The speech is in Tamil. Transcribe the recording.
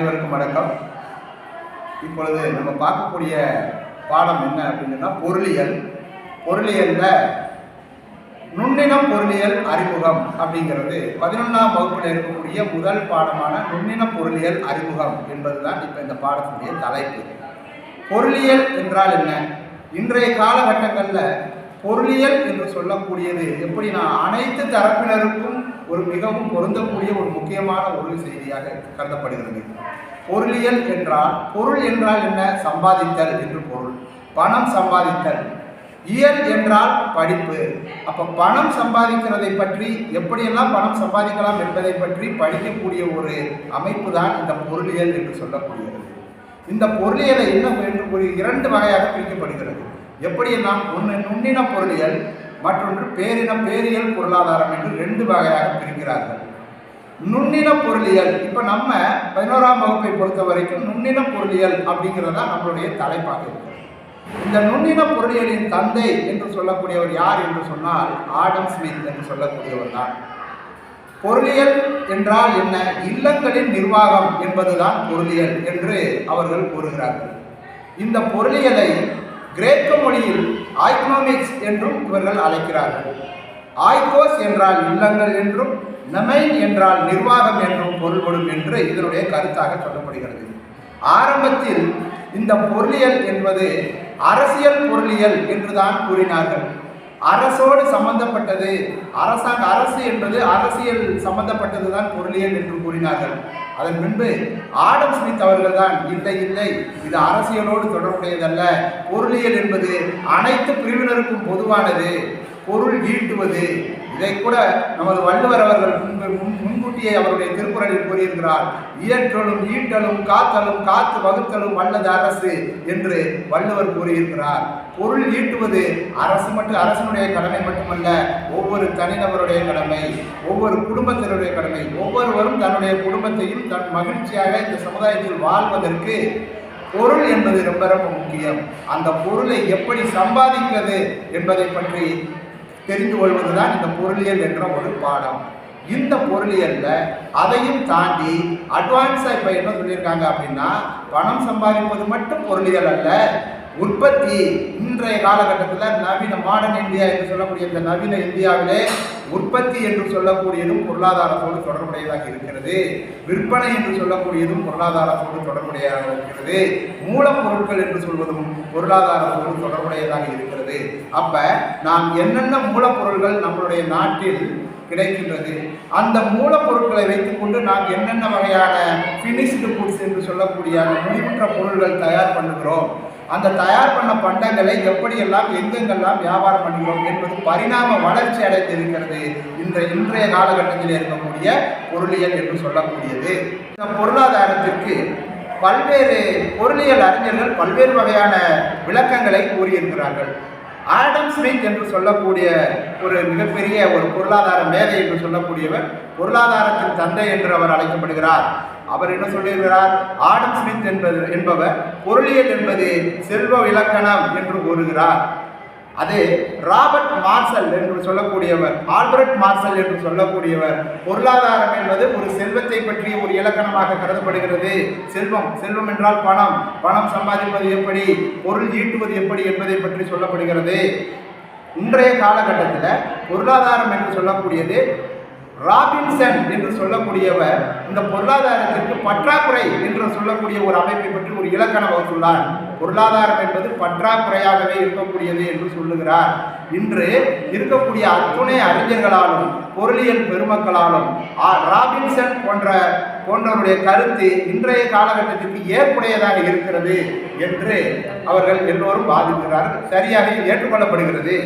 அனைவருக்கும் வணக்கம். இப்பொழுது நம்ம பார்க்கக்கூடிய பாடம் என்ன அப்படின்னா பொருளியல். பொருளியல்ல நுண்ணினம் பொருளியல் அறிமுகம் அப்படிங்கிறது 11ஆம் வகுப்பில் இருக்கக்கூடிய முதல் பாடமான நுண்ணினம் பொருளியல் அறிமுகம் என்பதுதான் இப்போ இந்த பாடத்தினுடைய தலைப்பு. பொருளியல் என்றால் என்ன? இன்றைய காலகட்டங்களில் பொருளியல் என்று சொல்லக்கூடியது எப்படின்னா அனைத்து தரப்பினருக்கும் ஒரு மிகவும் பொருந்தக்கூடிய ஒரு முக்கியமான ஒரு செய்தியாக கருதப்படுகிறது. பொருளியல் என்றால் பொருள் என்றால் என்ன? சம்பாதித்தல் என்று பொருள். பணம் சம்பாதித்தல். இயல் என்றால் படிப்பு. அப்போ பணம் சம்பாதிக்கிறதை பற்றி எப்படியெல்லாம் பணம் சம்பாதிக்கலாம் என்பதை பற்றி படிக்கக்கூடிய ஒரு அமைப்பு தான் இந்த பொருளியல் என்று சொல்லக்கூடியது. இந்த பொருளியலை இன்னும் ஒரு 2 வகையாக பிரிக்கப்படுகிறது. எப்படியெல்லாம் ஒன்று நுண்ணின பொருளியல், மற்றொன்று பேரியல் பொருளாதாரம் என்று 2 வகையாக பிரிக்கிறார்கள். நுண்ணின பொருளியல் இப்போ நம்ம 11ஆம் வகுப்பை பொறுத்த வரைக்கும் நுண்ணின பொருளியல் அப்படிங்கிறதா நம்மளுடைய தலைப்பாக இருக்கிறது. இந்த நுண்ணின பொருளியலின் தந்தை என்று சொல்லக்கூடியவர் யார் என்று சொன்னால் ஆடம் ஸ்மித் என்று சொல்லக்கூடியவர் தான். பொருளியல் என்றால் என்ன? இல்லங்களின் நிர்வாகம் என்பதுதான் பொருளியல் என்று அவர்கள் கூறுகிறார்கள். இந்த பொருளியலை கிரேக்க மொழியில் ஆய்கோமிக்ஸ் என்றும் இவர்கள் அழைக்கிறார்கள். ஆய்கோஸ் என்றால் இல்லங்கள் என்றும் நெமைன் என்றால் நிர்வாகம் என்றும் பொருள்படும் என்று இதனுடைய கருத்தாக சொல்லப்படுகிறது. ஆரம்பத்தில் இந்த பொருளியல் என்பது அரசியல் பொருளியல் என்றுதான் கூறினார்கள். அரசோடு சம்பந்தப்பட்டது, அரசு என்பது அரசியல் சம்பந்தப்பட்டது தான் பொருளியல் என்று கூறினார்கள். அதன் பின்பு ஆடம் ஸ்மித் அவர்கள் தான் இல்லை இது அரசியலோடு தொடர்புடையதல்ல, பொருளியல் என்பது அனைத்து பிரிவினருக்கும் பொதுவானது, பொருள் ஈட்டுவது. இதை கூட நமது வள்ளுவர் அவர்கள் முன்கூட்டியே அவருடைய திருக்குறளில் கூறியிருக்கிறார். இயற்றலும் ஈட்டலும் காத்தலும் காத்து வகுத்தலும் வல்லது அரசு என்று வள்ளுவர் கூறியிருக்கிறார். பொருள் ஈட்டுவது அரசனுடைய கடமை மட்டுமல்ல, ஒவ்வொரு தனிநபருடைய கடமை, ஒவ்வொரு குடும்பத்தினுடைய கடமை. ஒவ்வொருவரும் தன்னுடைய குடும்பத்தையும் தன் மகிழ்ச்சியாக இந்த சமுதாயத்தில் வாழ்வதற்கு பொருள் என்பது ரொம்ப ரொம்ப முக்கியம். அந்த பொருளை எப்படி சம்பாதிக்கிறது என்பதை பற்றி தெரிந்து கொள்வதுதான் இந்த பொருளியல் என்ற ஒரு பாடம். இந்த பொருளியல்ல அதையும் தாண்டி அட்வான்ஸாக இப்போ என்ன சொல்லியிருக்காங்க அப்படின்னா, பணம் சம்பாதிப்பது மட்டும் பொருளியல் அல்ல, உற்பத்தி. இன்றைய காலகட்டத்தில் நவீன மாடர்ன் இந்தியா என்று சொல்லக்கூடிய இந்த நவீன இந்தியாவிலே உற்பத்தி என்று சொல்லக்கூடியதும் பொருளாதாரத்தோடு தொடர்புடையதாக இருக்கிறது. விற்பனை என்று சொல்லக்கூடியதும் பொருளாதாரத்தோடு தொடர்புடையதாக இருக்கிறது. மூலப்பொருட்கள் என்று சொல்வதும் பொருளாதாரத்தோடு தொடர்புடையதாக இருக்கிறது. அப்ப நாம் என்னென்ன மூலப்பொருட்கள் நம்மளுடைய நாட்டில் கிடைக்கின்றது, அந்த மூலப்பொருட்களை வைத்துக்கொண்டு நாம் என்னென்ன வகையான ஃபினிஷ்டு குட்ஸ் என்று சொல்லக்கூடிய அந்த முடிவுற்ற பொருள்கள் தயார் பண்ணுகிறோம், அந்த தயார் பண்ண பண்டங்களை எப்படியெல்லாம் எங்கெங்கெல்லாம் வியாபாரம் பண்ணுகிறோம் என்பது பரிணாம வளர்ச்சி அடைந்திருக்கிறது இன்றைய காலகட்டத்தில் இருக்கக்கூடிய பொருளியல் என்று சொல்லக்கூடியது. இந்த பொருளாதாரத்திற்கு பல்வேறு பொருளியல் அறிஞர்கள் பல்வேறு வகையான விளக்கங்களை கூறியிருக்கிறார்கள். ஆடம் ஸ்மித் என்று சொல்லக்கூடிய ஒரு மிகப்பெரிய ஒரு பொருளாதார மேதை என்று சொல்லக்கூடியவர் பொருளாதாரத்தின் தந்தை என்று அவர் அழைக்கப்படுகிறார். அவர் என்ன சொல்லுகிறார்? ஆடம் ஸ்மித் என்பவர் பொருளியல் என்பது செல்வ இலக்கணம் என்று கூறுகிறார். அது ராபர்ட் மார்சல் என்று சொல்லக்கூடியவர், ஆல்பர்ட் மார்சல் என்று சொல்லக்கூடியவர் பொருளாதாரம் என்பது ஒரு செல்வத்தை பற்றிய ஒரு இலக்கணமாக கருதப்படுகிறது. செல்வம் என்றால் பணம் சம்பாதிப்பது எப்படி, பொருள் ஈட்டுவது எப்படி என்பதை பற்றி சொல்லப்படுகிறது. இன்றைய காலகட்டத்தில் பொருளாதாரம் என்று சொல்லக்கூடியது ராபின்சன் என்று சொல்லக்கூடியவர் இந்த பொருளாதாரத்திற்கு பற்றாக்குறை என்று சொல்லக்கூடிய ஒரு அமைப்பை பற்றி ஒரு இலக்கணம் வகுத்துள்ளார். பொருளாதாரம் என்பது பற்றாக்குறையாகவே இருக்கக்கூடியது என்று சொல்லுகிறார். இன்று இருக்கக்கூடிய அத்துணை அறிஞர்களாலும் பொருளியல் பெருமக்களாலும் ராபின்சன் போன்றவருடைய கருத்து இன்றைய காலகட்டத்திற்கு ஏற்புடையதாக இருக்கிறது என்று அவர்கள் எல்லோரும் பாதிக்கிறார்கள். சரியாக ஏற்றுக்கொள்ளப்படுகிறது.